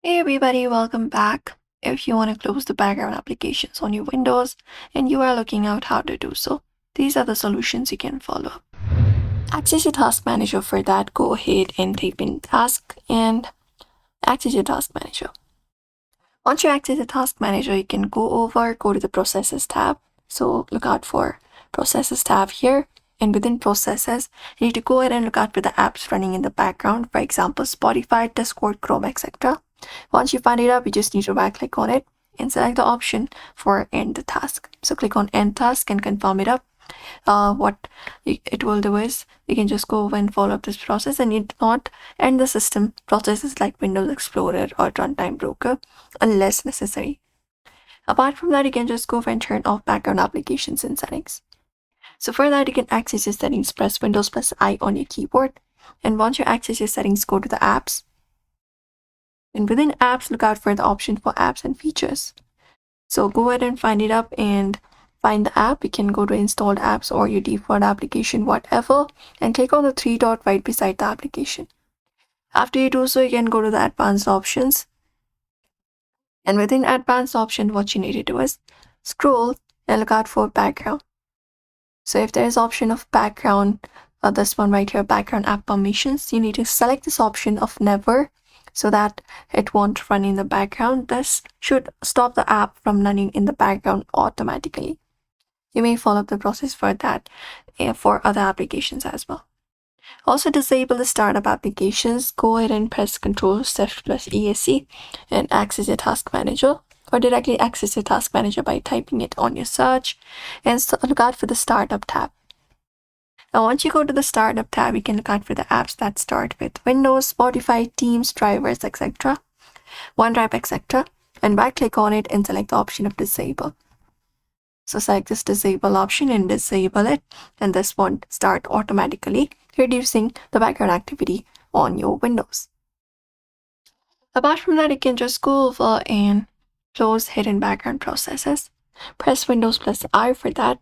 Hey everybody, welcome back. If you want to close the background applications on your Windows and you are looking out how to do so, these are the solutions you can follow. Access your task manager. For that, go ahead and type in task and access your task manager. Once you access the task manager, you can go to the processes tab. So look out for processes tab here. And within processes, you need to go ahead and look out for the apps running in the background. For example, Spotify, Discord, Chrome, etc. Once you find it up, you just need to right click on it and select the option for end the task. So click on end task and confirm it up. What it will do is you can just go over and follow up this process and you not end the system processes like Windows Explorer or Runtime Broker unless necessary. Apart from that, you can just go over and turn off background applications in settings. So for that, you can access your settings, press Windows plus I on your keyboard. And once you access your settings, go to the apps. And within apps, look out for the option for apps and features. So go ahead and find it up and find the app. You can go to installed apps or your default application, whatever, and click on the three dot right beside the application. After you do so, you can go to the advanced options. And within advanced option, what you need to do is scroll and look out for background. So if there is option of background, this one right here, background app permissions, you need to select this option of never so that it won't run in the background. This should stop the app from running in the background automatically. You may follow up the process for that for other applications as well. Also disable the startup applications. Go ahead and press Ctrl+Shift+ESC and access your task manager, or directly access your task manager by typing it on your search and look out for the startup tab. Now once you go to the startup tab, you can look out for the apps that start with Windows, Spotify, Teams, drivers, etc., OneDrive, etc., and right click on it and select the option of disable. So select this disable option and disable it, and this won't start automatically, reducing the background activity on your Windows. Apart from that, you can just go over and close hidden background processes. Press Windows plus I for that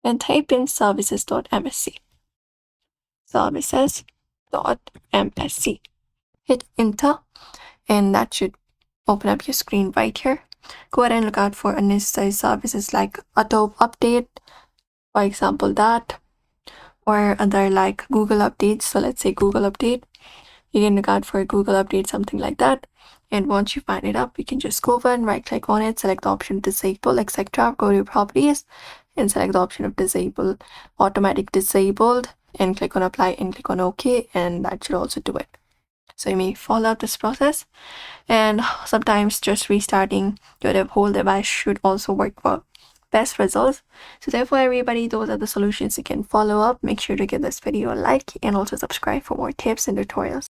and type in services.msc. Services.msc. Hit enter and that should open up your screen right here. Go ahead and look out for unnecessary services like Adobe Update, for example that, or other like Google Updates. So let's say Google Update. You can look out for Google Update, something like that. And once you find it up, you can just go over and right click on it, select the option disable, etc. Go to your properties and select the option of disable, automatic disabled, and click on apply and click on OK, and that should also do it. So you may follow up this process, and sometimes just restarting your whole device should also work for best results. So therefore, everybody, those are the solutions you can follow up. Make sure to give this video a like and also subscribe for more tips and tutorials.